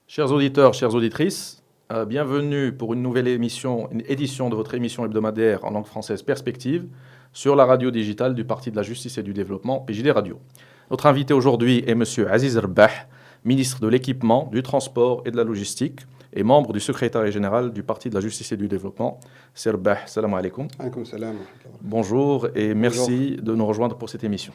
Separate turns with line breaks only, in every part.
Chers auditeurs, chères auditrices, bienvenue pour une nouvelle émission, une édition de votre émission hebdomadaire en langue française Perspective sur la radio digitale du Parti de la Justice et du Développement, PJD Radio. Notre invité aujourd'hui est M. Aziz Rbah, ministre de l'Équipement, du Transport et de la Logistique et membre du secrétariat général du Parti de la Justice et du Développement. Sir Rbah, salam alaikum.
Alaikum salam.
Bonjour et merci de nous rejoindre pour cette émission.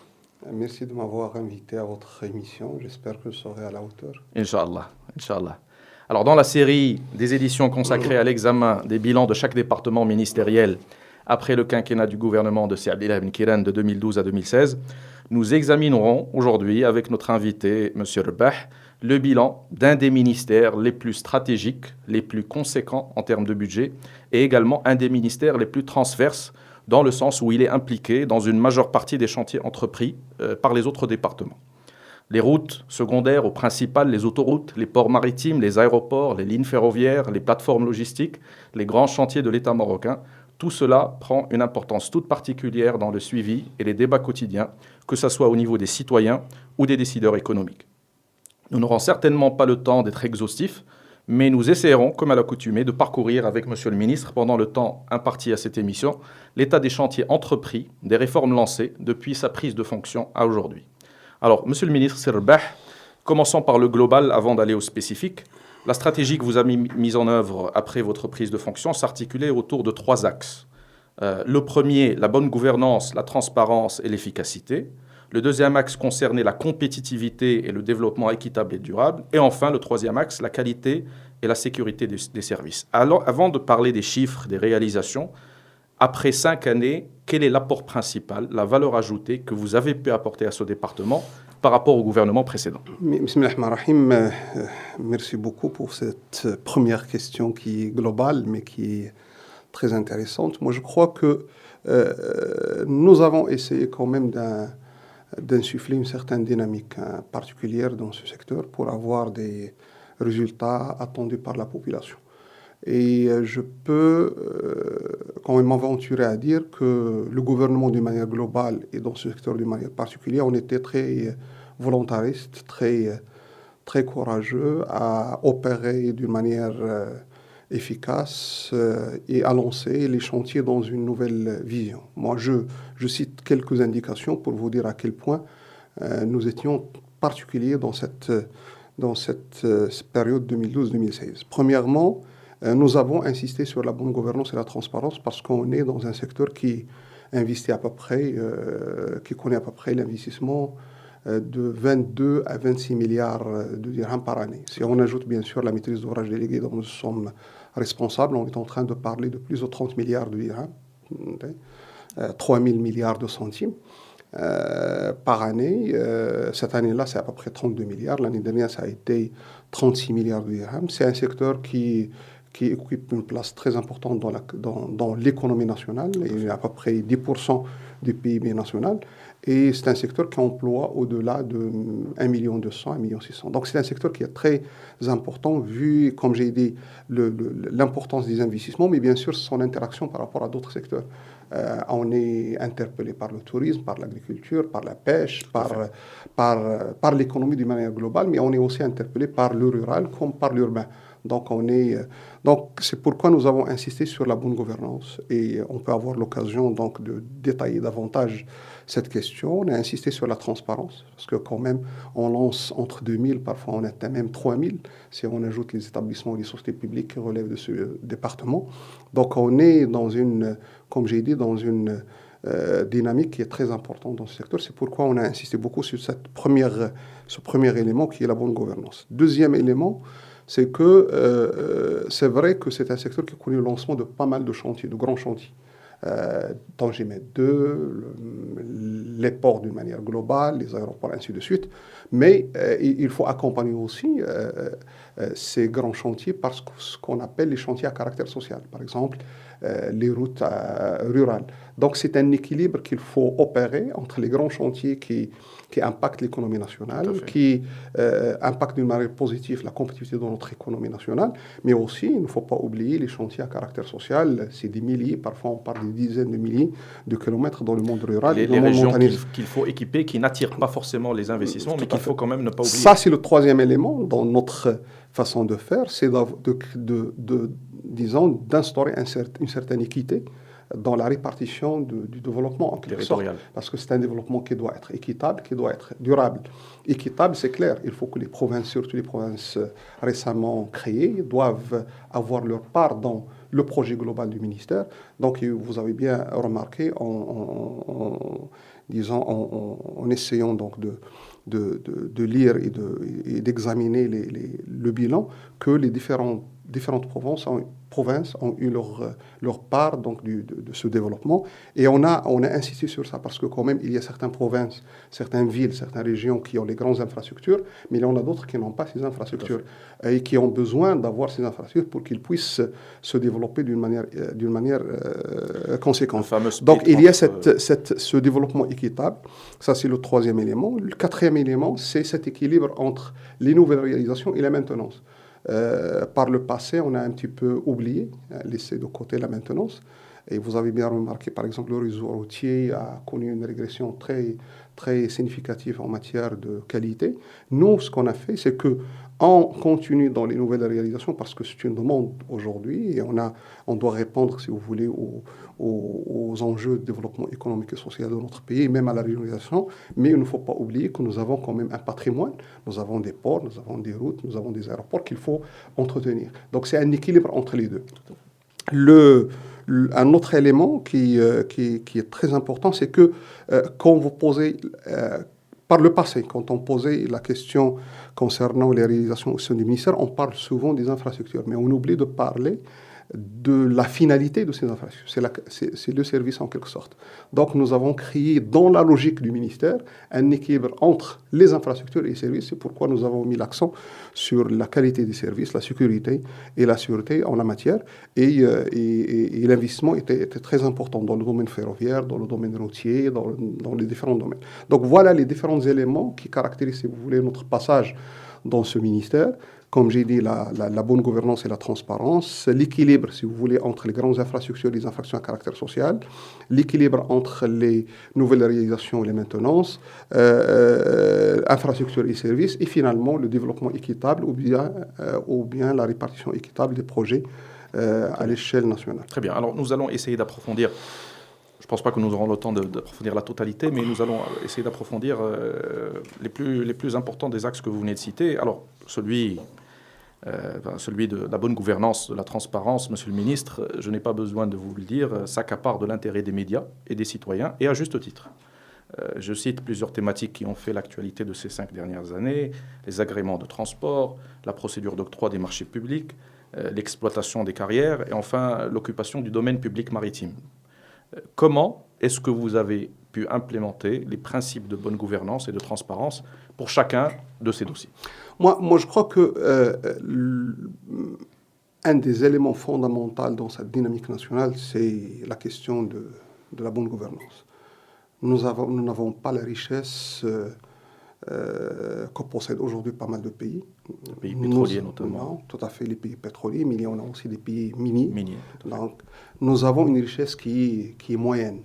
Merci de m'avoir invité à votre émission. J'espère que je serai à la hauteur.
Inch'Allah, Inch'Allah. Alors, dans la série des éditions consacrées à l'examen des bilans de chaque département ministériel après le quinquennat du gouvernement de Sir Abdillah ibn Kiran de 2012 à 2016, nous examinerons aujourd'hui avec notre invité, M. Rbah, le bilan d'un des ministères les plus stratégiques, les plus conséquents en termes de budget, et également un des ministères les plus transverses, dans le sens où il est impliqué dans une majeure partie des chantiers entrepris par les autres départements. Les routes secondaires aux principales, les autoroutes, les ports maritimes, les aéroports, les lignes ferroviaires, les plateformes logistiques, les grands chantiers de l'État marocain, tout cela prend une importance toute particulière dans le suivi et les débats quotidiens, que ce soit au niveau des citoyens ou des décideurs économiques. Nous n'aurons certainement pas le temps d'être exhaustifs, mais nous essaierons, comme à l'accoutumée, de parcourir avec Monsieur le ministre, pendant le temps imparti à cette émission, l'état des chantiers entrepris, des réformes lancées depuis sa prise de fonction à aujourd'hui. Alors, Monsieur le ministre Sir Rbah, commençons par le global avant d'aller au spécifique. La stratégie que vous avez mise en œuvre après votre prise de fonction s'articulait autour de 3 axes. Le premier, la bonne gouvernance, la transparence et l'efficacité. Le deuxième axe concernait la compétitivité et le développement équitable et durable. Et enfin, le troisième axe, la qualité et la sécurité des services. Alors, avant de parler des chiffres, des réalisations, après 5 années, quel est l'apport principal, la valeur ajoutée que vous avez pu apporter à ce département par rapport au gouvernement précédent?
Bismillahirrahmanirrahim. Merci beaucoup pour cette première question qui est globale, mais qui est très intéressante. Moi, je crois que nous avons essayé quand même d'insuffler une certaine dynamique particulière dans ce secteur pour avoir des résultats attendus par la population. Et je peux quand même m'aventurer à dire que le gouvernement d'une manière globale et dans ce secteur d'une manière particulière, on était très volontariste, très courageux à opérer d'une manière efficace et à lancer les chantiers dans une nouvelle vision. Moi, je cite quelques indications pour vous dire à quel point nous étions particuliers dans cette période 2012-2016. Premièrement, nous avons insisté sur la bonne gouvernance et la transparence parce qu'on est dans un secteur qui investit à peu près, qui connaît à peu près l'investissement de 22 à 26 milliards de dirhams par année. Si on ajoute bien sûr la maîtrise d'ouvrage déléguée dont nous sommes responsables, on est en train de parler de plus de 30 milliards de dirhams, 3 000 milliards de centimes par année. Cette année-là, c'est à peu près 32 milliards. L'année dernière, ça a été 36 milliards de dirhams. C'est un secteur qui occupe une place très importante dans l'économie nationale. Il y a à peu près 10% du PIB national. Et c'est un secteur qui emploie au-delà de 1,2 million, 1,6 million. Donc c'est un secteur qui est très important vu, comme j'ai dit, l'importance des investissements, mais bien sûr son interaction par rapport à d'autres secteurs. On est interpellé par le tourisme, par l'agriculture, par la pêche, par l'économie d'une manière globale, mais on est aussi interpellé par le rural comme par l'urbain. Donc c'est pourquoi nous avons insisté sur la bonne gouvernance et on peut avoir l'occasion donc de détailler davantage cette question. On a insisté sur la transparence parce que quand même on lance entre 2000, parfois on atteint même 3000 si on ajoute les établissements et les sociétés publiques qui relèvent de ce département. Donc on est dans une, comme j'ai dit, dans une dynamique qui est très importante dans ce secteur. C'est pourquoi on a insisté beaucoup sur ce premier élément qui est la bonne gouvernance. Deuxième élément, c'est que c'est vrai que c'est un secteur qui connaît le lancement de pas mal de chantiers, de grands chantiers. Tangimet 2, les ports d'une manière globale, les aéroports, ainsi de suite. Mais il faut accompagner aussi ces grands chantiers par ce qu'on appelle les chantiers à caractère social. Par exemple, les routes rurales. Donc c'est un équilibre qu'il faut opérer entre les grands chantiers qui impactent l'économie nationale, qui impactent d'une manière positive la compétitivité de notre économie nationale, mais aussi, il ne faut pas oublier les chantiers à caractère social. C'est des milliers, parfois on parle des dizaines de milliers de kilomètres dans le monde rural et dans
les
le monde
régions
montagneux.
qu'il faut équiper, qui n'attirent pas forcément les investissements, mais qu'il faut quand même ne pas oublier.
Ça, c'est le troisième élément dans notre façon de faire, c'est disons, d'instaurer une certaine équité dans la répartition du développement en quelque sorte. Parce que c'est un développement qui doit être équitable, qui doit être durable. Équitable, c'est clair. Il faut que les provinces, surtout les provinces récemment créées, doivent avoir leur part dans le projet global du ministère. Donc, vous avez bien remarqué, en essayant donc de lire et d'examiner le bilan, que les différentes provinces ont eu leur part donc, de ce développement. Et on a insisté sur ça parce que quand même, il y a certaines provinces, certaines villes, certaines régions qui ont les grandes infrastructures, mais il y en a d'autres qui n'ont pas ces infrastructures et qui ont besoin d'avoir ces infrastructures pour qu'ils puissent se développer d'une manière conséquente. Donc, il y a ce développement équitable. Ça, c'est le troisième élément. Le quatrième élément, c'est cet équilibre entre les nouvelles réalisations et la maintenance. Par le passé, on a un petit peu oublié, laissé de côté la maintenance. Et vous avez bien remarqué, par exemple, le réseau routier a connu une régression très, très significative en matière de qualité. Nous, ce qu'on a fait, c'est qu'on continue dans les nouvelles réalisations parce que c'est une demande aujourd'hui et on doit répondre, si vous voulez, aux enjeux de développement économique et social de notre pays, même à la régionalisation. Mais il ne faut pas oublier que nous avons quand même un patrimoine. Nous avons des ports, nous avons des routes, nous avons des aéroports qu'il faut entretenir. Donc c'est un équilibre entre les deux. Un autre élément qui est très important, c'est que quand vous posez, par le passé, quand on posait la question concernant les réalisations au sein du ministère, on parle souvent des infrastructures, mais on oublie de parler de la finalité de ces infrastructures. C'est le service en quelque sorte. Donc nous avons créé dans la logique du ministère un équilibre entre les infrastructures et les services. C'est pourquoi nous avons mis l'accent sur la qualité des services, la sécurité et la sûreté en la matière. Et l'investissement était très important dans le domaine ferroviaire, dans le domaine routier, dans les différents domaines. Donc voilà les différents éléments qui caractérisent, si vous voulez, notre passage dans ce ministère. Comme j'ai dit, la bonne gouvernance et la transparence, l'équilibre, si vous voulez, entre les grandes infrastructures et les infrastructures à caractère social, l'équilibre entre les nouvelles réalisations et les maintenances, infrastructures et services, et finalement le développement équitable ou bien la répartition équitable des projets à l'échelle nationale.
Très bien. Alors nous allons essayer d'approfondir. Je ne pense pas que nous aurons le temps d'approfondir la totalité, mais nous allons essayer d'approfondir les plus importants des axes que vous venez de citer. Alors, celui de la bonne gouvernance, de la transparence, monsieur le ministre, je n'ai pas besoin de vous le dire, s'accapare de l'intérêt des médias et des citoyens, et à juste titre. Je cite plusieurs thématiques qui ont fait l'actualité de ces 5 dernières années, les agréments de transport, la procédure d'octroi des marchés publics, l'exploitation des carrières, et enfin l'occupation du domaine public maritime. Comment est-ce que vous avez pu implémenter les principes de bonne gouvernance et de transparence pour chacun de ces dossiers?
Moi, je crois que un des éléments fondamentaux dans cette dynamique nationale, c'est la question de la bonne gouvernance. Nous n'avons pas la richesse que possèdent aujourd'hui pas mal de pays.
Les pays pétroliers notamment.
Non, tout à fait, les pays pétroliers, mais il y en a aussi des pays miniers.
Donc,
nous avons une richesse qui est moyenne.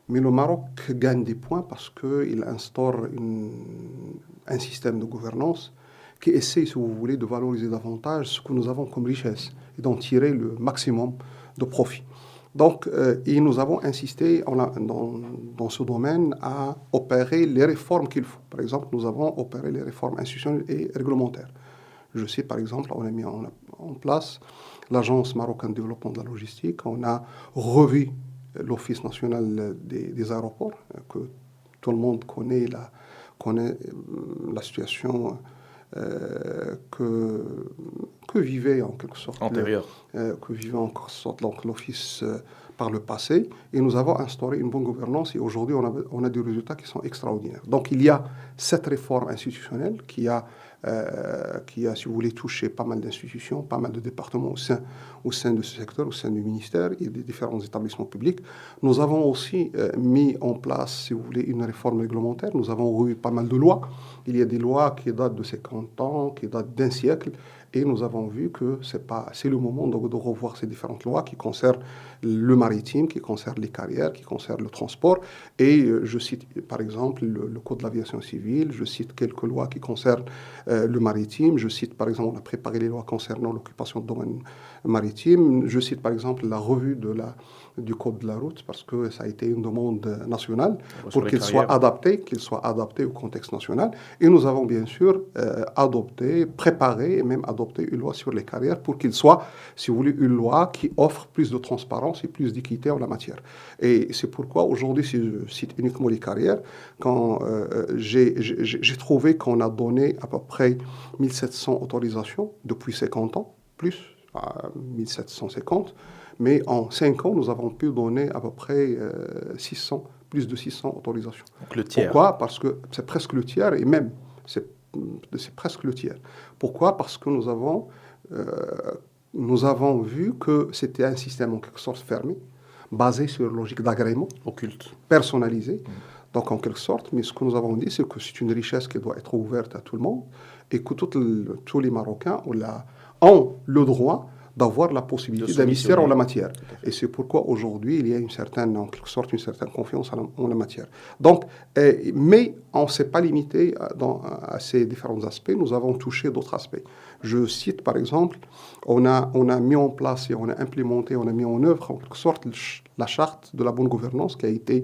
Mais le Maroc gagne des points parce qu'il instaure un système de gouvernance qui essaie, si vous voulez, de valoriser davantage ce que nous avons comme richesse et d'en tirer le maximum de profit. Donc, et nous avons insisté dans ce domaine à opérer les réformes qu'il faut. Par exemple, nous avons opéré les réformes institutionnelles et réglementaires. Je sais, par exemple, on a mis en place l'Agence marocaine de développement de la logistique. On a revu l'Office national des aéroports, que tout le monde connaît la situation que vivait en quelque sorte
antérieur.
que vivait en quelque sorte donc l'Office par le passé, et nous avons instauré une bonne gouvernance, et aujourd'hui, on a des résultats qui sont extraordinaires. Donc, il y a cette réforme institutionnelle qui a, si vous voulez, touché pas mal d'institutions, pas mal de départements au sein de ce secteur, au sein du ministère et des différents établissements publics. Nous avons aussi mis en place, si vous voulez, une réforme réglementaire. Nous avons revu pas mal de lois. Il y a des lois qui datent de 50 ans, qui datent d'un siècle, et nous avons vu que c'est le moment de revoir ces différentes lois qui concernent le maritime, qui concernent les carrières, qui concernent le transport. Et je cite par exemple le Code de l'aviation civile, je cite quelques lois qui concernent le maritime, je cite par exemple, on a préparé les lois concernant l'occupation de domaine maritime, je cite par exemple la revue du Code de la route, parce que ça a été une demande nationale pour qu'il soit adapté au contexte national. Et nous avons bien sûr préparé et même adopté une loi sur les carrières pour qu'il soit, si vous voulez, une loi qui offre plus de transparence et plus d'équité en la matière. Et c'est pourquoi aujourd'hui, si je cite uniquement les carrières, quand j'ai trouvé qu'on a donné à peu près 1700 autorisations depuis 50 ans, plus à 1750, mais en 5 ans, nous avons pu donner à peu près plus de 600 autorisations.
Donc le tiers.
Pourquoi? Parce que c'est presque le tiers, et même, c'est presque le tiers. Pourquoi? Parce que nous avons vu que c'était un système en quelque sorte fermé, basé sur une logique d'agrément,
occulte,
personnalisé. Donc en quelque sorte, mais ce que nous avons dit, c'est que c'est une richesse qui doit être ouverte à tout le monde, et que tous les Marocains ont le droit d'avoir la possibilité d'investir en la matière. Et c'est pourquoi aujourd'hui, il y a en quelque sorte, une certaine confiance en la matière. Donc, mais on ne s'est pas limité à ces différents aspects, nous avons touché d'autres aspects. Je cite par exemple, on a mis en place et on a implémenté, on a mis en œuvre en quelque sorte la charte de la bonne gouvernance qui a été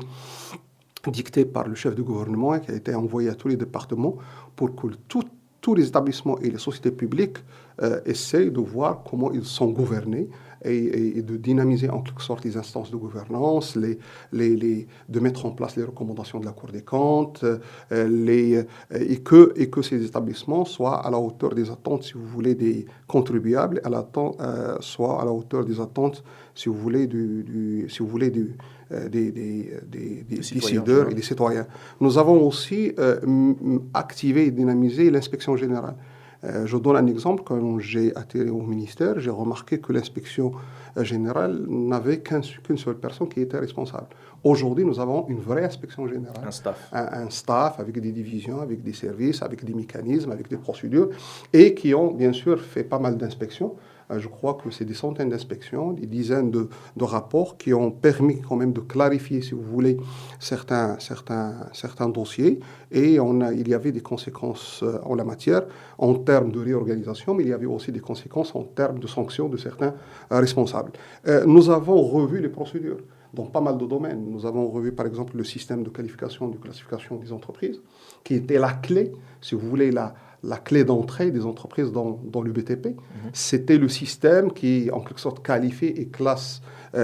dictée par le chef du gouvernement et qui a été envoyée à tous les départements pour que tous les établissements et les sociétés publiques essayent de voir comment ils sont gouvernés et de dynamiser en quelque sorte les instances de gouvernance, de mettre en place les recommandations de la Cour des comptes, et que ces établissements soient à la hauteur des attentes, si vous voulez, des contribuables, soit à la hauteur des attentes, si vous voulez, des décideurs et des citoyens. Nous avons aussi activé et dynamisé l'inspection générale. Je donne un exemple. Quand j'ai atterri au ministère, j'ai remarqué que l'inspection générale n'avait qu'une seule personne qui était responsable. Aujourd'hui, nous avons une vraie inspection générale.
Un staff.
Un staff avec des divisions, avec des services, avec des mécanismes, avec des procédures, et qui ont bien sûr fait pas mal d'inspections. Je crois que c'est des centaines d'inspections, des dizaines de rapports qui ont permis quand même de clarifier, si vous voulez, certains dossiers. Et il y avait des conséquences en la matière en termes de réorganisation, mais il y avait aussi des conséquences en termes de sanctions de certains responsables. Nous avons revu les procédures dans pas mal de domaines. Nous avons revu, par exemple, le système de classification des entreprises, qui était la clé, si vous voulez, la clé d'entrée des entreprises dans le BTP. C'était le système qui, en quelque sorte, qualifie et classe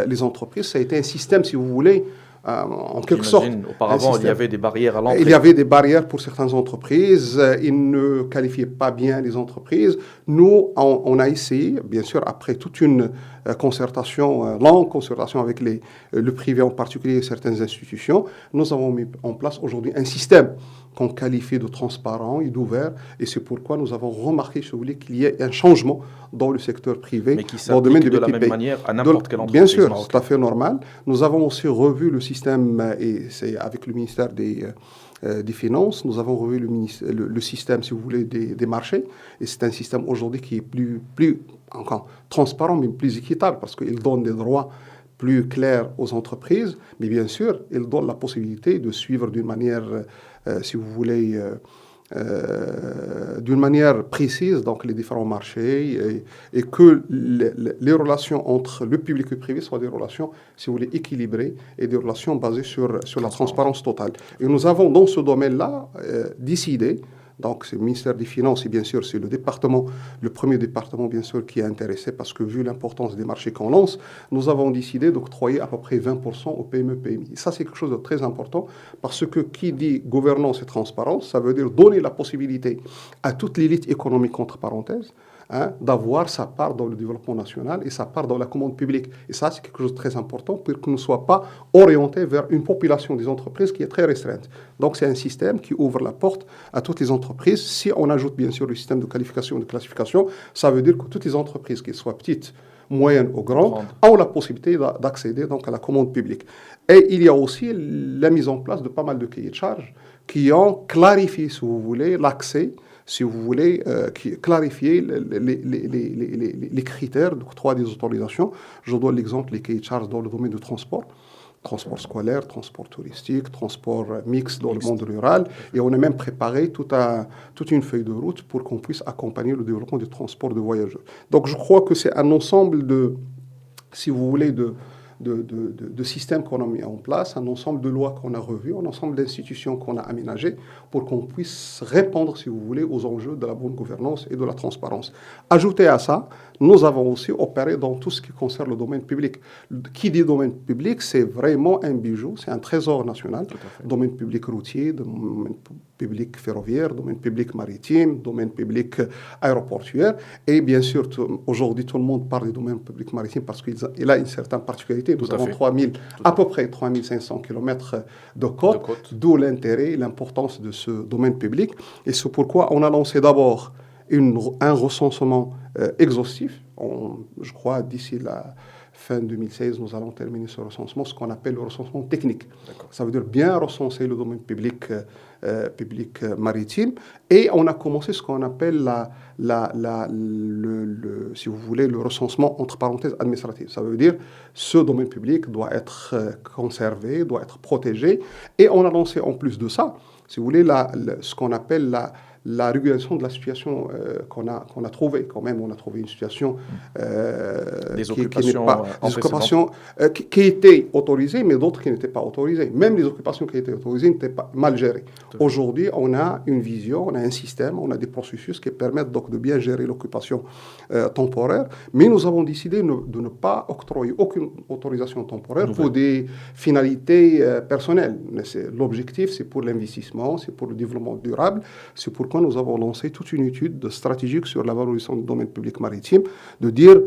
les entreprises. Ça a été un système, si vous voulez, en quelque sorte.
Auparavant, il y avait des barrières à l'entrée.
Il y avait des barrières pour certaines entreprises. Ils ne qualifiaient pas bien les entreprises. Nous, on a essayé, bien sûr, après toute une longue concertation avec le privé en particulier et certaines institutions, nous avons mis en place aujourd'hui un système qu'on qualifie de transparent et d'ouvert. Et c'est pourquoi nous avons remarqué, si vous voulez, qu'il y ait un changement dans le secteur privé,
mais qui s'applique de la même manière à n'importe quelle entreprise.
Bien sûr, c'est tout à fait normal. Nous avons aussi revu le système, et c'est avec le ministère des Finances, nous avons revu le système, si vous voulez, des marchés. Et c'est un système aujourd'hui qui est plus encore transparent, mais plus équitable, parce qu'il donne des droits plus clairs aux entreprises. Mais bien sûr, il donne la possibilité de suivre d'une manière, si vous voulez, d'une manière précise donc les différents marchés et que les relations entre le public et le privé soient des relations, si vous voulez, équilibrées et des relations basées sur la transparence totale. Et nous avons dans ce domaine-là décidé, donc c'est le ministère des Finances et bien sûr c'est le premier département bien sûr qui est intéressé parce que vu l'importance des marchés qu'on lance, nous avons décidé d'octroyer à peu près 20% aux PME-PMI. Et ça c'est quelque chose de très important parce que qui dit gouvernance et transparence, ça veut dire donner la possibilité à toute l'élite économique entre parenthèses, d'avoir sa part dans le développement national et sa part dans la commande publique. Et ça, c'est quelque chose de très important pour qu'on ne soit pas orienté vers une population des entreprises qui est très restreinte. Donc, c'est un système qui ouvre la porte à toutes les entreprises. Si on ajoute bien sûr le système de qualification et de classification, ça veut dire que toutes les entreprises, qu'elles soient petites, moyennes ou grandes, ont la possibilité d'accéder donc à la commande publique. Et il y a aussi la mise en place de pas mal de cahiers de charges qui ont clarifié, si vous voulez, l'accès, si vous voulez, clarifier les critères d'octroi des autorisations. Je donne l'exemple des cahiers de charges dans le domaine du transport scolaire, transport touristique, transport mixte dans le monde rural. Et on a même préparé toute une feuille de route pour qu'on puisse accompagner le développement du transport de voyageurs. Donc je crois que c'est un ensemble de, si vous voulez, de systèmes qu'on a mis en place, un ensemble de lois qu'on a revues, un ensemble d'institutions qu'on a aménagées pour qu'on puisse répondre, si vous voulez, aux enjeux de la bonne gouvernance et de la transparence. Ajouté à ça, nous avons aussi opéré dans tout ce qui concerne le domaine public. Qui dit domaine public, c'est vraiment un bijou, c'est un trésor national. Domaine public routier, domaine public ferroviaire, domaine public maritime, domaine public aéroportuaire. Et bien sûr, aujourd'hui, tout le monde parle du domaine public maritime parce qu'il a une certaine particularité. Nous avons à peu près 3500 km de côte, d'où l'intérêt et l'importance de ce domaine public. Et c'est pourquoi on a lancé d'abord un recensement exhaustif. Je crois d'ici la fin 2016, nous allons terminer ce recensement, ce qu'on appelle le recensement technique. Ça veut dire bien recenser le domaine public maritime. Et on a commencé ce qu'on appelle si vous voulez, le recensement entre parenthèses administratif. Ça veut dire ce domaine public doit être conservé, doit être protégé. Et on a lancé en plus de ça, si vous voulez, ce qu'on appelle la régulation de la situation qu'on a trouvée. Quand même, on a trouvé une situation qui étaient autorisées, mais d'autres qui n'étaient pas autorisées. Même les occupations qui étaient autorisées n'étaient pas mal gérées. Aujourd'hui, on a une vision, on a un système, on a des processus qui permettent donc de bien gérer l'occupation temporaire, mais nous avons décidé de ne pas octroyer aucune autorisation temporaire pour des finalités personnelles. L'objectif, c'est pour l'investissement, c'est pour le développement durable, c'est pour nous avons lancé toute une étude stratégique sur la valorisation du domaine public maritime, de dire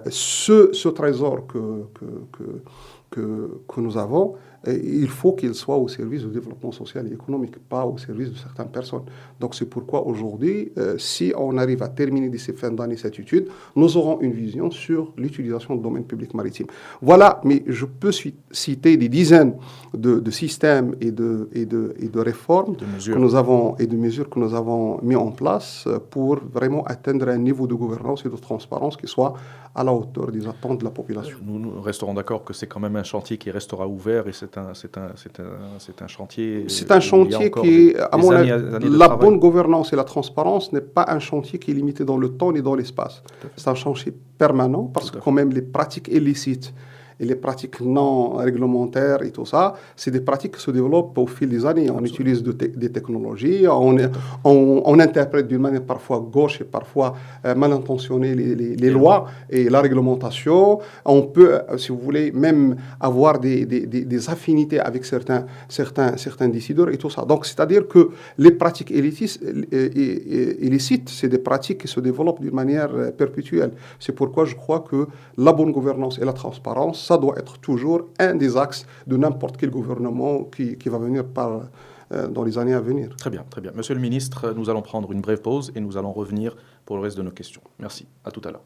ce trésor que nous avons, il faut qu'il soit au service du développement social et économique, pas au service de certaines personnes. Donc c'est pourquoi aujourd'hui, si on arrive à terminer d'ici fin d'année cette étude, nous aurons une vision sur l'utilisation du domaine public maritime. Voilà, mais je peux citer des dizaines de systèmes et de réformes que nous avons, et de mesures que nous avons mis en place pour vraiment atteindre un niveau de gouvernance et de transparence qui soit à la hauteur des attentes de la population.
Nous resterons d'accord que c'est quand même un chantier qui restera ouvert et c'est un chantier.
C'est un chantier qui, à mon avis, la bonne gouvernance et la transparence n'est pas un chantier qui est limité dans le temps ni dans l'espace. C'est un chantier permanent parce que quand même les pratiques illicites et les pratiques non réglementaires et tout ça, c'est des pratiques qui se développent au fil des années. On utilise des technologies, on interprète d'une manière parfois gauche et parfois mal intentionnée les lois et la réglementation. On peut, si vous voulez, même avoir des affinités avec certains décideurs et tout ça. Donc, c'est-à-dire que les pratiques illicites, c'est des pratiques qui se développent d'une manière perpétuelle. C'est pourquoi je crois que la bonne gouvernance et la transparence, ça doit être toujours un des axes de n'importe quel gouvernement qui va venir dans les années à venir.
Très bien, très bien. Monsieur le ministre, nous allons prendre une brève pause et nous allons revenir pour le reste de nos questions. Merci, à tout à l'heure.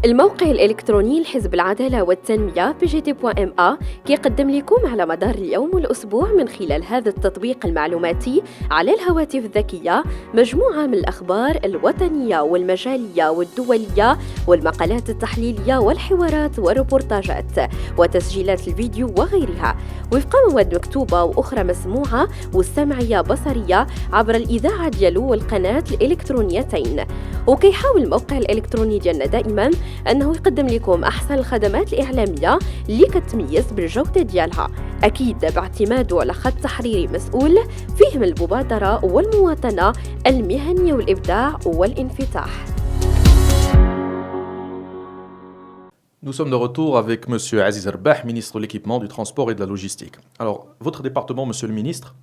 الموقع الإلكتروني لحزب العدالة والتنمية PGT.MA كيقدم لكم على مدار اليوم والأسبوع من خلال هذا التطبيق المعلوماتي على الهواتف الذكية مجموعة من الأخبار الوطنية والمجالية والدولية والمقالات التحليلية والحوارات والروبورتاجات وتسجيلات الفيديو وغيرها وفق مواد مكتوبة وأخرى مسموعة والسمعية بصرية عبر الإذاعة ديالو والقناة الإلكترونيتين. وكيحاول الموقع الإلكتروني ديالنا دائما أنه يقدم لكم أحسن الخدمات الإعلامية اللي كتميز بالجودة ديالها أكيد باعتماده على خط تحريري مسؤول فيه من المبادرة والمواطنة المهنية والإبداع والانفتاح.
Nous sommes de retour avec M. Aziz Rbah, ministre de l'Équipement, du Transport et de la Logistique. Alors, votre département, Monsieur le ministre,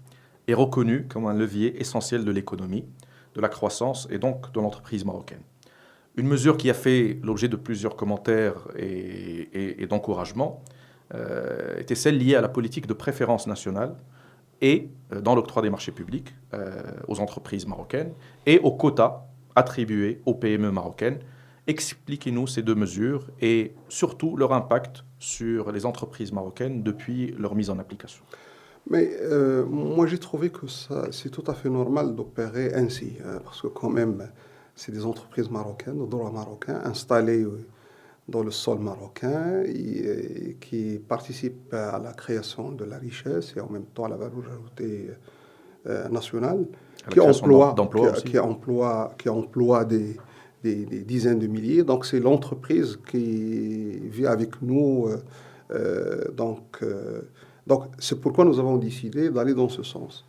est reconnu comme un levier essentiel de l'économie, de la croissance et donc de l'entreprise marocaine. Une mesure qui a fait l'objet de plusieurs commentaires et d'encouragements était celle liée à la politique de préférence nationale et dans l'octroi des marchés publics aux entreprises marocaines et aux quotas attribués aux PME marocaines. Expliquez-nous ces deux mesures et surtout leur impact sur les entreprises marocaines depuis leur mise en application.
Mais moi, j'ai trouvé que c'est tout à fait normal d'opérer ainsi, parce que quand même, c'est des entreprises marocaines, de droit marocain, installées dans le sol marocain, et qui participent à la création de la richesse et en même temps à la valeur ajoutée nationale, qui emploie des dizaines de milliers. Donc c'est l'entreprise qui vit avec nous. Donc c'est pourquoi nous avons décidé d'aller dans ce sens.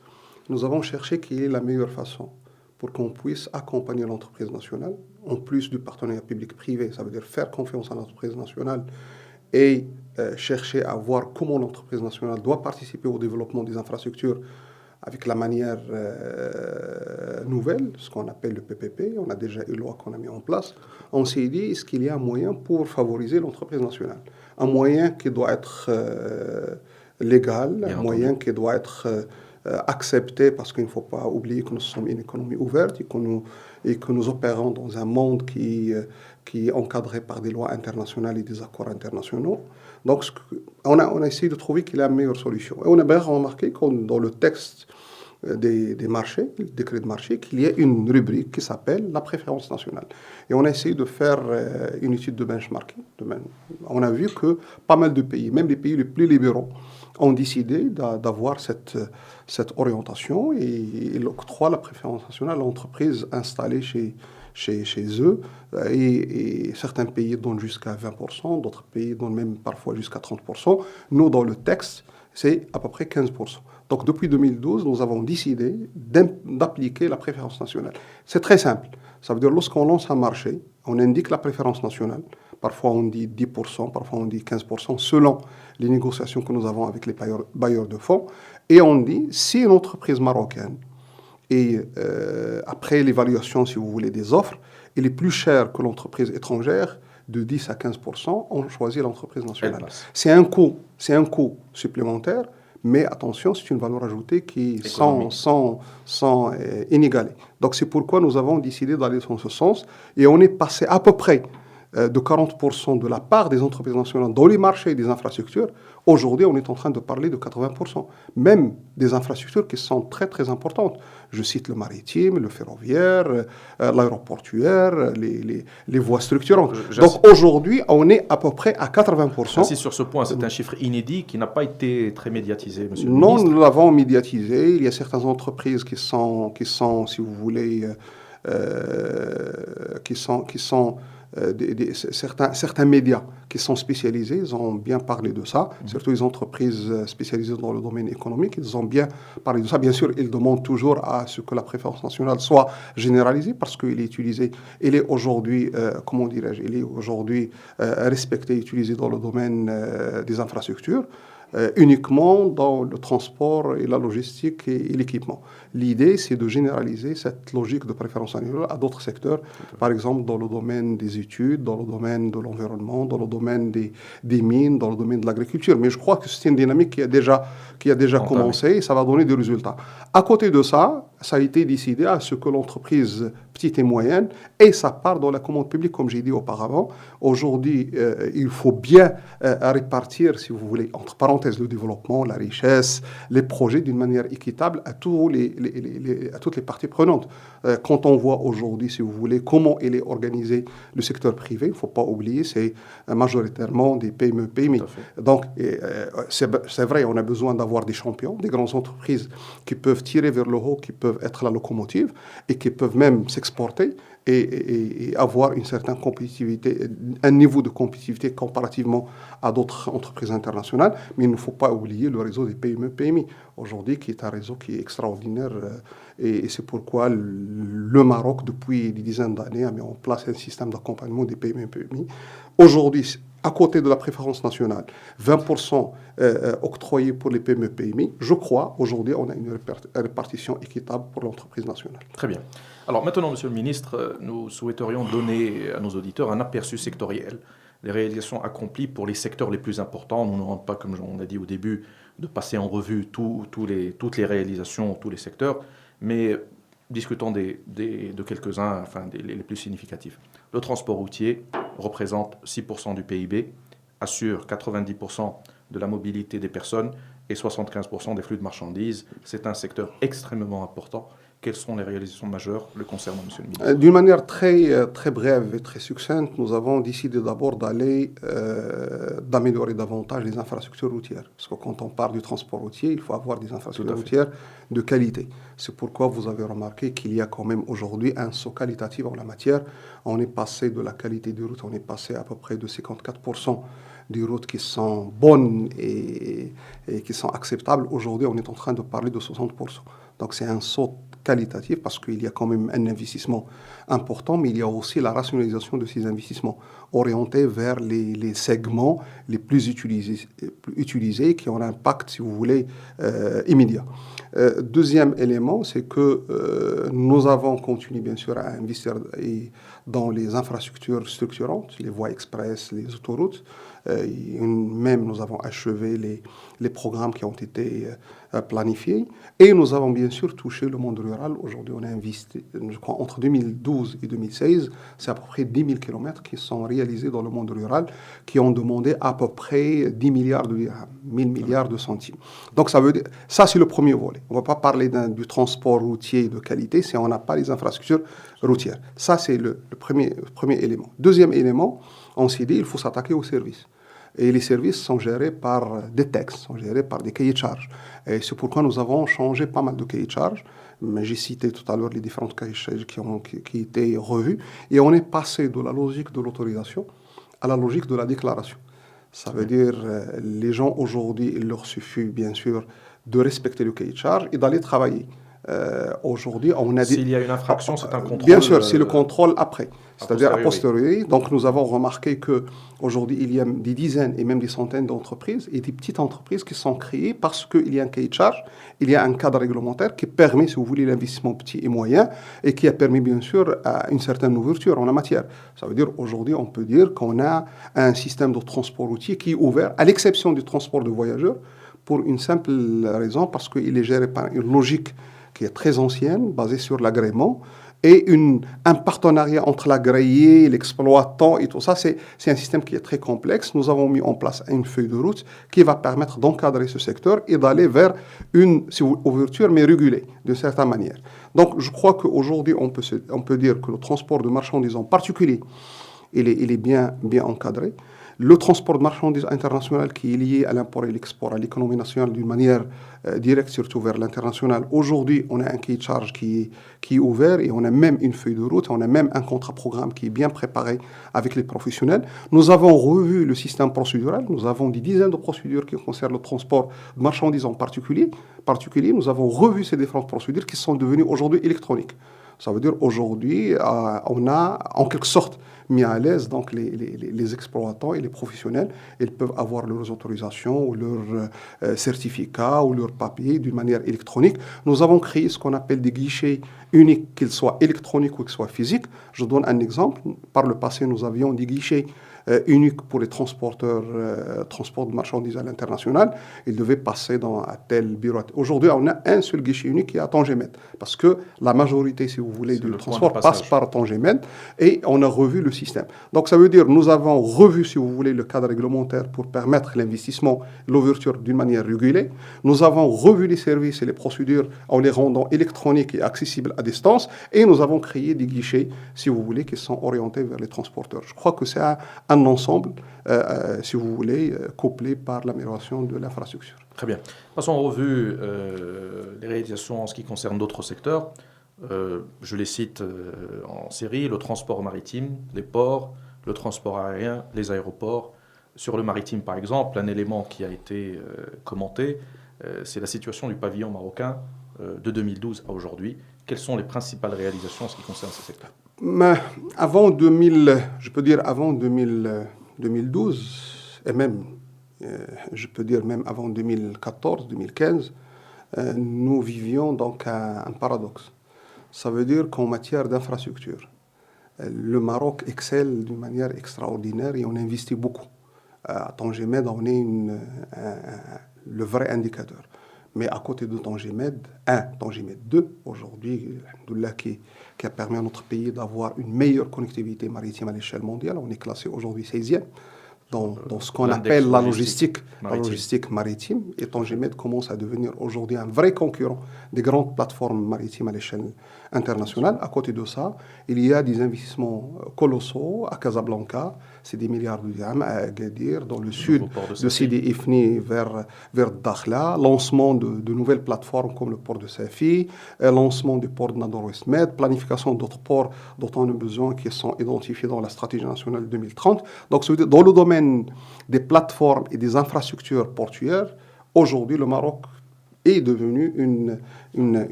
Nous avons cherché quelle est la meilleure façon pour qu'on puisse accompagner l'entreprise nationale, en plus du partenariat public-privé, ça veut dire faire confiance à l'entreprise nationale et chercher à voir comment l'entreprise nationale doit participer au développement des infrastructures avec la manière nouvelle, ce qu'on appelle le PPP. On a déjà une loi qu'on a mis en place. On s'est dit, est-ce qu'il y a un moyen pour favoriser l'entreprise nationale? Un moyen qui doit être légal, un moyen qui doit être accepté, parce qu'il ne faut pas oublier que nous sommes une économie ouverte et que nous opérons dans un monde qui est encadré par des lois internationales et des accords internationaux. Donc, on a essayé de trouver quelle est la meilleure solution. Et on a bien remarqué que dans le texte des marchés, le décret de marché, qu'il y a une rubrique qui s'appelle la préférence nationale. Et on a essayé de faire une étude de benchmarking. On a vu que pas mal de pays, même les pays les plus libéraux, ont décidé d'avoir cette orientation et ils octroient la préférence nationale à l'entreprise installée chez eux. Et certains pays donnent jusqu'à 20%, d'autres pays donnent même parfois jusqu'à 30%. Nous, dans le texte, c'est à peu près 15%. Donc, depuis 2012, nous avons décidé d'appliquer la préférence nationale. C'est très simple. Ça veut dire, lorsqu'on lance un marché, on indique la préférence nationale. Parfois, on dit 10%, parfois, on dit 15%, selon les négociations que nous avons avec les bailleurs de fonds. Et on dit, si une entreprise marocaine, et après l'évaluation, si vous voulez, des offres, elle est plus chère que l'entreprise étrangère, de 10 à 15%, on choisit l'entreprise nationale. C'est un coût supplémentaire, mais attention, c'est une valeur ajoutée qui est sans inégalée. Donc c'est pourquoi nous avons décidé d'aller dans ce sens, et on est passé à peu près de 40% de la part des entreprises nationales dans les marchés des infrastructures. Aujourd'hui, on est en train de parler de 80%, même des infrastructures qui sont très très importantes. Je cite le maritime, le ferroviaire, l'aéroportuaire, les voies structurantes. Donc aujourd'hui, on est à peu près à 80%.
Ainsi, sur ce point, c'est un chiffre inédit qui n'a pas été très médiatisé, monsieur le ministre.
Non, nous l'avons médiatisé. Il y a certaines entreprises qui sont si vous voulez, certains médias qui sont spécialisés, ils ont bien parlé de ça, surtout les entreprises spécialisées dans le domaine économique, ils ont bien parlé de ça. Bien sûr, ils demandent toujours à ce que la préférence nationale soit généralisée parce qu'il est utilisé, il est aujourd'hui, il est aujourd'hui respecté, utilisé dans le domaine des infrastructures. Uniquement dans le transport et la logistique et l'équipement. L'idée, c'est de généraliser cette logique de préférence nationale à d'autres secteurs, par exemple dans le domaine des études, dans le domaine de l'environnement, dans le domaine des mines, dans le domaine de l'agriculture. Mais je crois que c'est une dynamique qui a déjà commencé et ça va donner des résultats. À côté de ça, ça a été décidé à ce que l'entreprise petite et moyenne ait sa part dans la commande publique, comme j'ai dit auparavant. Aujourd'hui, il faut bien répartir, si vous voulez, entre parenthèses, le développement, la richesse, les projets d'une manière équitable à toutes les parties prenantes. Quand on voit aujourd'hui, si vous voulez, comment il est organisé le secteur privé, il ne faut pas oublier, c'est majoritairement des PME, PMI. Donc, c'est vrai, on a besoin d'avoir des champions, des grandes entreprises qui peuvent tirer vers le haut, qui peuvent être la locomotive et qui peuvent même s'exporter et avoir une certaine compétitivité, un niveau de compétitivité comparativement à d'autres entreprises internationales. Mais il ne faut pas oublier le réseau des PME, PMI, aujourd'hui, qui est un réseau qui est extraordinaire. Et c'est pourquoi le Maroc, depuis des dizaines d'années, a mis en place un système d'accompagnement des PME, PMI. Aujourd'hui, à côté de la préférence nationale, 20% octroyés pour les PME-PMI, je crois, aujourd'hui, on a une répartition équitable pour l'entreprise nationale.
Très bien. Alors maintenant, Monsieur le Ministre, nous souhaiterions donner à nos auditeurs un aperçu sectoriel des réalisations accomplies pour les secteurs les plus importants. Nous n'aurons pas, comme on a dit au début, de passer en revue toutes les réalisations, tous les secteurs, mais discutons de quelques-uns, enfin les plus significatifs. Le transport routier représente 6% du PIB, assure 90% de la mobilité des personnes et 75% des flux de marchandises. C'est un secteur extrêmement important. Quelles sont les réalisations majeures le concernant, Monsieur le Ministre?
D'une manière très brève et très succincte, nous avons décidé d'abord d'améliorer davantage les infrastructures routières. Parce que quand on parle du transport routier, il faut avoir des infrastructures routières de qualité. C'est pourquoi vous avez remarqué qu'il y a quand même aujourd'hui un saut qualitatif en la matière. On est passé de la qualité des routes, on est passé à peu près de 54% des routes qui sont bonnes et qui sont acceptables. Aujourd'hui, on est en train de parler de 60%. Donc c'est un saut qualitatif parce qu'il y a quand même un investissement important, mais il y a aussi la rationalisation de ces investissements orientés vers les segments les plus utilisés qui ont un impact, si vous voulez, immédiat. Deuxième élément, c'est que nous avons continué bien sûr à investir dans les infrastructures structurantes, les voies express, les autoroutes. Même nous avons achevé les programmes qui ont été planifiés. Et nous avons bien sûr touché le monde rural. Aujourd'hui, on a investi, je crois, entre 2012 et 2016, c'est à peu près 10 000 kilomètres qui sont réalisés dans le monde rural, qui ont demandé à peu près 10 milliards de dirhams, 1000 milliards de centimes. Donc ça veut dire, ça c'est le premier volet. On ne va pas parler du transport routier de qualité si on n'a pas les infrastructures routières. Ça c'est le premier élément. Deuxième élément, on s'est dit il faut s'attaquer aux services. Et les services sont gérés par des textes, sont gérés par des cahiers de charges. Et c'est pourquoi nous avons changé pas mal de cahiers de charges. Mais j'ai cité tout à l'heure les différentes cahiers de charges qui étaient revus. Et on est passé de la logique de l'autorisation à la logique de la déclaration. Ça veut dire les gens aujourd'hui, il leur suffit bien sûr de respecter le cahier de charges et d'aller travailler. Aujourd'hui, on a
S'il y a une infraction, c'est un contrôle.
Bien sûr, c'est le contrôle après, c'est-à-dire a posteriori. Donc, nous avons remarqué que aujourd'hui, il y a des dizaines et même des centaines d'entreprises et des petites entreprises qui sont créées parce qu'il y a un cahier de charge, il y a un cadre réglementaire qui permet, si vous voulez, l'investissement petit et moyen et qui a permis, bien sûr, une certaine ouverture en la matière. Ça veut dire, aujourd'hui, on peut dire qu'on a un système de transport routier qui est ouvert, à l'exception du transport de voyageurs, pour une simple raison, parce qu'il est géré par une logique qui est très ancienne, basée sur l'agrément, et un partenariat entre l'agréé, l'exploitant et tout ça. C'est un système qui est très complexe. Nous avons mis en place une feuille de route qui va permettre d'encadrer ce secteur et d'aller vers une ouverture, mais régulée, d'une certaine manière. Donc, je crois qu'aujourd'hui, on peut dire que le transport de marchandises en particulier, il est bien encadré. Le transport de marchandises internationales qui est lié à l'import et l'export, à l'économie nationale d'une manière directe, surtout vers l'international. Aujourd'hui, on a un cahier de charge qui est ouvert et on a même une feuille de route, on a même un contrat-programme qui est bien préparé avec les professionnels. Nous avons revu le système procédural, nous avons des dizaines de procédures qui concernent le transport de marchandises en particulier. Nous avons revu ces différentes procédures qui sont devenues aujourd'hui électroniques. Ça veut dire aujourd'hui, on a en quelque sorte mis à l'aise donc les exploitants et les professionnels. Ils peuvent avoir leurs autorisations ou leurs certificats ou leurs papiers d'une manière électronique. Nous avons créé ce qu'on appelle des guichets uniques, qu'ils soient électroniques ou qu'ils soient physiques. Je donne un exemple. Par le passé, nous avions des guichets uniques pour les transporteurs, transport de marchandises à l'international. Ils devaient passer dans un tel bureau. Aujourd'hui, on a un seul guichet unique qui est à Tangemed, parce que la majorité, si vous voulez, du transport passe par Tangemed, et on a revu le système. Donc, ça veut dire nous avons revu, si vous voulez, le cadre réglementaire pour permettre l'investissement, l'ouverture d'une manière régulée. Nous avons revu les services et les procédures en les rendant électroniques et accessibles à distance, et nous avons créé des guichets, si vous voulez, qui sont orientés vers les transporteurs. Je crois que c'est un ensemble, si vous voulez, couplé par l'amélioration de l'infrastructure.
Très bien. Passons en revue les réalisations en ce qui concerne d'autres secteurs. Je les cite en série: le transport maritime, les ports, le transport aérien, les aéroports. Sur le maritime, par exemple, un élément qui a été commenté, c'est la situation du pavillon marocain de 2012 à aujourd'hui. Quelles sont les principales réalisations en ce qui concerne ces secteurs?
Mais avant 2000, je peux dire avant 2000, 2012, et même, je peux dire même avant 2014, 2015, nous vivions donc un paradoxe. Ça veut dire qu'en matière d'infrastructure, le Maroc excelle d'une manière extraordinaire et on investit beaucoup. À Tangimed, on est le vrai indicateur. Mais à côté de Tangimed, Tangimed 2, aujourd'hui, qui a permis à notre pays d'avoir une meilleure connectivité maritime à l'échelle mondiale. On est classé aujourd'hui 16e dans ce qu'on appelle la logistique maritime. Et Tangimed commence à devenir aujourd'hui un vrai concurrent des grandes plateformes maritimes à l'échelle internationale. À côté de ça, il y a des investissements colossaux à Casablanca, c'est des milliards de dirhams à Agadir, dans le sud de Sidi Ifni vers Dakhla, lancement de nouvelles plateformes comme le port de Safi, lancement du port de Nador West Med, planification d'autres ports dont on a besoin qui sont identifiés dans la stratégie nationale 2030. Donc, dans le domaine des plateformes et des infrastructures portuaires, aujourd'hui, le Maroc est devenu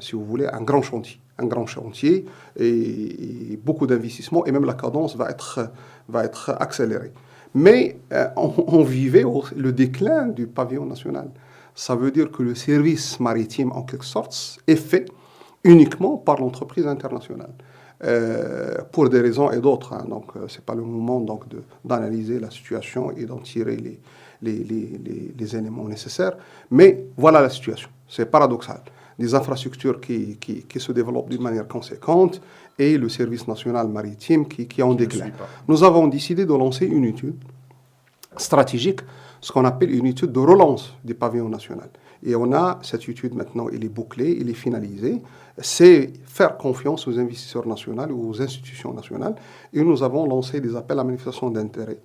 si vous voulez, un grand chantier et beaucoup d'investissements, et même la cadence va être accélérée. Mais on vivait le déclin du pavillon national. Ça veut dire que le service maritime, en quelque sorte, est fait uniquement par l'entreprise internationale. Pour des raisons et d'autres. Donc, ce n'est pas le moment donc, d'analyser la situation et d'en tirer les éléments nécessaires. Mais voilà la situation. C'est paradoxal. Des infrastructures qui se développent d'une manière conséquente et le service national maritime qui est en déclin. Nous avons décidé de lancer une étude stratégique, ce qu'on appelle une étude de relance du pavillon national. Et on a cette étude maintenant, elle est bouclée, elle est finalisée. C'est faire confiance aux investisseurs nationaux ou aux institutions nationales. Et nous avons lancé des appels à manifestation d'intérêt.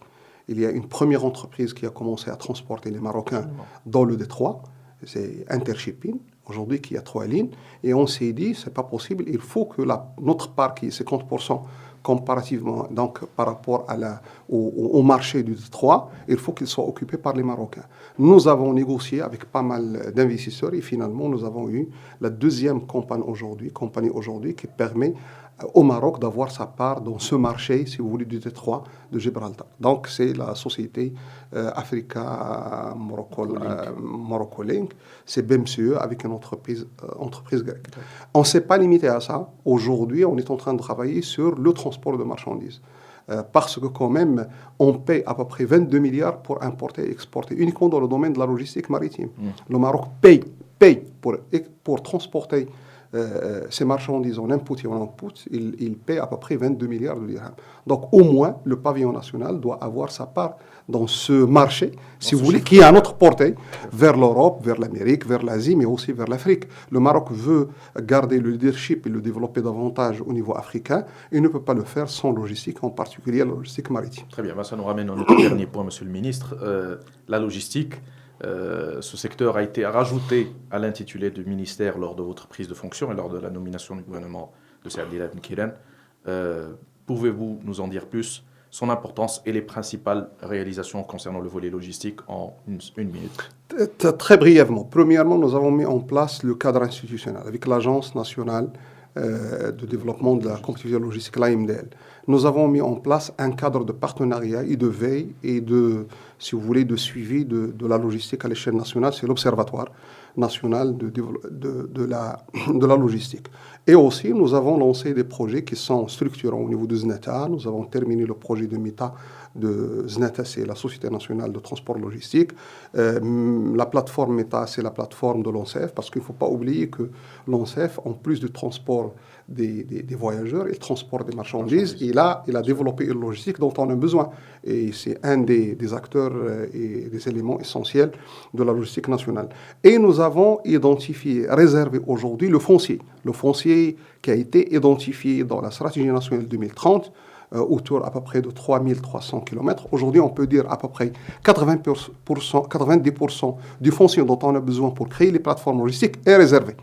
Il y a une première entreprise qui a commencé à transporter les Marocains dans le détroit. C'est Intershipping, aujourd'hui qui a 3 lignes. Et on s'est dit, c'est pas possible, il faut que notre part qui est 50%, comparativement, donc par rapport au marché du détroit, il faut qu'il soit occupé par les Marocains. Nous avons négocié avec pas mal d'investisseurs et finalement nous avons eu la deuxième compagnie aujourd'hui qui permet au Maroc d'avoir sa part dans ce marché, si vous voulez, du détroit de Gibraltar. Donc c'est la société Africa Morocco Link, c'est BMCE avec une entreprise grecque. On ne s'est pas limité à ça. Aujourd'hui, on est en train de travailler sur le transport de marchandises. Parce que quand même, on paie à peu près 22 milliards pour importer et exporter, uniquement dans le domaine de la logistique maritime. Le Maroc paye pour transporter ces marchandises en input et en output, il paie à peu près 22 milliards de dirhams. Donc au moins, le pavillon national doit avoir sa part dans ce marché, si vous voulez, qui est à notre portée, vers l'Europe, vers l'Amérique, vers l'Asie, mais aussi vers l'Afrique. Le Maroc veut garder le leadership et le développer davantage au niveau africain, et ne peut pas le faire sans logistique, en particulier la logistique maritime.
Très bien, ça nous ramène à notre dernier point, Monsieur le Ministre, la logistique. Ce secteur a été rajouté à l'intitulé du ministère lors de votre prise de fonction et lors de la nomination du gouvernement de Saad Abdellah Ben Kiren. Pouvez-vous nous en dire plus, son importance et les principales réalisations concernant le volet logistique en une minute?
Très brièvement. Premièrement, nous avons mis en place le cadre institutionnel avec l'Agence nationale de développement de la compétitivité logistique, l'AMDL. Nous avons mis en place un cadre de partenariat et de veille et si vous voulez, de suivi de la logistique à l'échelle nationale. C'est l'Observatoire national de la logistique. Et aussi, nous avons lancé des projets qui sont structurants au niveau de ZNETA. Nous avons terminé le projet de MITA de ZNETA, c'est la Société nationale de transport logistique. La plateforme MITA, c'est la plateforme de l'ONCEF, parce qu'il ne faut pas oublier que l'ONCEF, en plus du transport des voyageurs et le transport des marchandises, il a développé une logistique dont on a besoin. Et c'est un des acteurs et des éléments essentiels de la logistique nationale. Et nous avons identifié, réservé aujourd'hui le foncier qui a été identifié dans la stratégie nationale 2030, autour à peu près de 3300 km. Aujourd'hui, on peut dire à peu près 90% du foncier dont on a besoin pour créer les plateformes logistiques est réservé,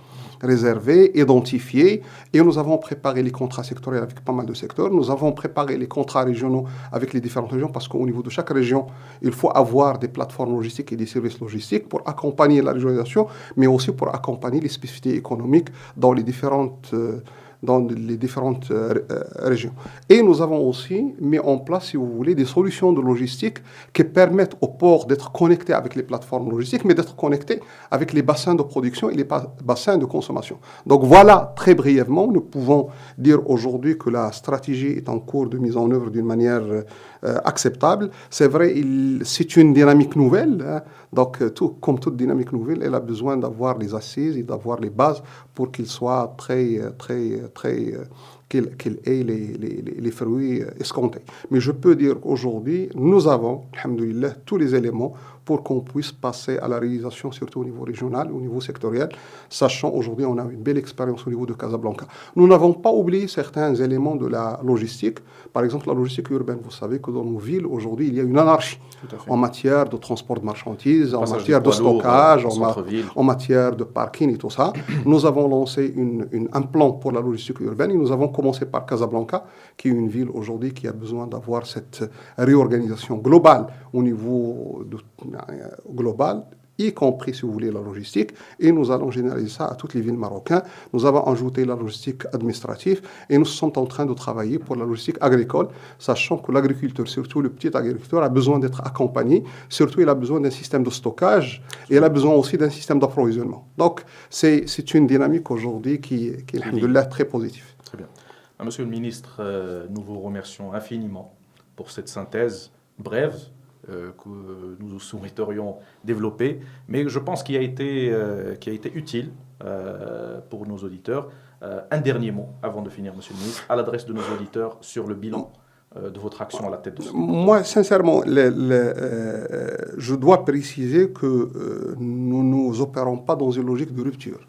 identifié, et nous avons préparé les contrats sectoriels avec pas mal de secteurs. Nous avons préparé les contrats régionaux avec les différentes régions, parce qu'au niveau de chaque région, il faut avoir des plateformes logistiques et des services logistiques pour accompagner la régionalisation, mais aussi pour accompagner les spécificités économiques dans les différentes dans les différentes régions. Et nous avons aussi mis en place, si vous voulez, des solutions de logistique qui permettent aux ports d'être connectés avec les plateformes logistiques, mais d'être connectés avec les bassins de production et les bassins de consommation. Donc voilà, très brièvement, nous pouvons dire aujourd'hui que la stratégie est en cours de mise en œuvre d'une manière acceptable. C'est vrai, c'est une dynamique nouvelle, hein. Donc comme toute dynamique nouvelle, elle a besoin d'avoir les assises et d'avoir les bases pour qu'il soit qu'il ait les fruits escomptés. Mais je peux dire qu'aujourd'hui, nous avons, alhamdoulilah, tous les éléments pour qu'on puisse passer à la réalisation, surtout au niveau régional, au niveau sectoriel, sachant aujourd'hui on a une belle expérience au niveau de Casablanca. Nous n'avons pas oublié certains éléments de la logistique. Par exemple, la logistique urbaine, vous savez que dans nos villes, aujourd'hui, il y a une anarchie en matière de transport de marchandises, en matière de stockage, en matière de parking et tout ça. Nous avons lancé un plan pour la logistique urbaine et nous avons commencé par Casablanca, qui est une ville aujourd'hui qui a besoin d'avoir cette réorganisation globale au niveau global, y compris, si vous voulez, la logistique, et nous allons généraliser ça à toutes les villes marocaines. Nous avons ajouté la logistique administrative et nous sommes en train de travailler pour la logistique agricole, sachant que l'agriculteur, surtout le petit agriculteur, a besoin d'être accompagné, surtout il a besoin d'un système de stockage et il a besoin aussi d'un système d'approvisionnement. Donc, c'est une dynamique aujourd'hui qui est très positive.
Très bien. Monsieur le ministre, nous vous remercions infiniment pour cette synthèse brève que nous souhaiterions développer, mais je pense qu'il a été utile pour nos auditeurs. Un dernier mot avant de finir, Monsieur le ministre, à l'adresse de nos auditeurs sur le bilan de votre action à la tête de ce gouvernement.
Moi, sincèrement, je dois préciser que nous n'opérons pas dans une logique de rupture.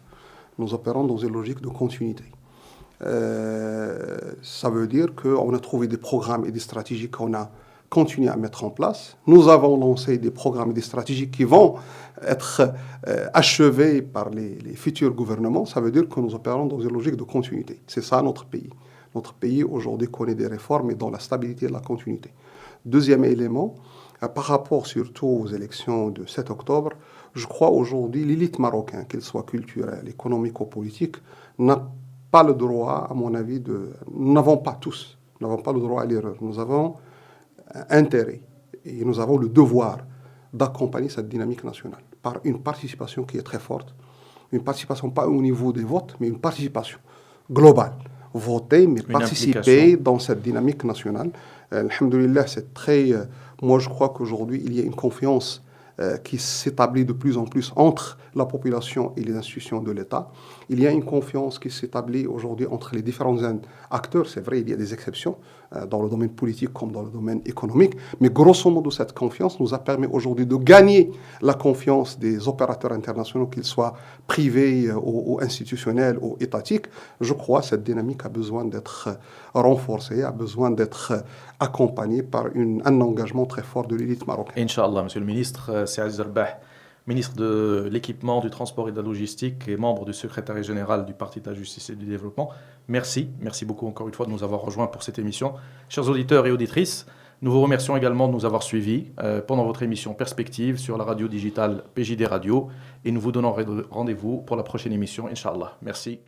Nous opérons dans une logique de continuité. Ça veut dire qu'on a trouvé des programmes et des stratégies qu'on a continué à mettre en place. Nous avons lancé des programmes et des stratégies qui vont être achevés par les futurs gouvernements. Ça veut dire que nous opérons dans une logique de continuité. C'est ça notre pays. Notre pays aujourd'hui connaît des réformes et dans la stabilité et la continuité. Deuxième élément, par rapport surtout aux élections de 7 octobre, je crois aujourd'hui l'élite marocaine, qu'elle soit culturelle, économique ou politique, n'a pas le droit, à mon avis, nous n'avons pas tous, nous n'avons pas le droit à l'erreur. Nous avons intérêt et nous avons le devoir d'accompagner cette dynamique nationale par une participation qui est très forte, une participation pas au niveau des votes, mais une participation globale. Voter, mais participer dans cette dynamique nationale. Alhamdoulilah, c'est très... moi, je crois qu'aujourd'hui, il y a une confiance qui s'établit de plus en plus entre la population et les institutions de l'État. Il y a une confiance qui s'établit aujourd'hui entre les différents acteurs. C'est vrai, il y a des exceptions dans le domaine politique comme dans le domaine économique, mais grosso modo, cette confiance nous a permis aujourd'hui de gagner la confiance des opérateurs internationaux, qu'ils soient privés ou institutionnels ou étatiques. Je crois que cette dynamique a besoin d'être renforcée, a besoin d'être accompagnée par un engagement très fort de l'élite marocaine.
Inch'Allah, Monsieur le ministre, c'est Aziz Rabah, ministre de l'équipement, du transport et de la logistique et membre du secrétariat général du Parti de la justice et du développement. Merci beaucoup encore une fois de nous avoir rejoints pour cette émission. Chers auditeurs et auditrices, nous vous remercions également de nous avoir suivis pendant votre émission Perspective sur la radio digitale PJD Radio et nous vous donnons rendez-vous pour la prochaine émission, Inch'Allah. Merci.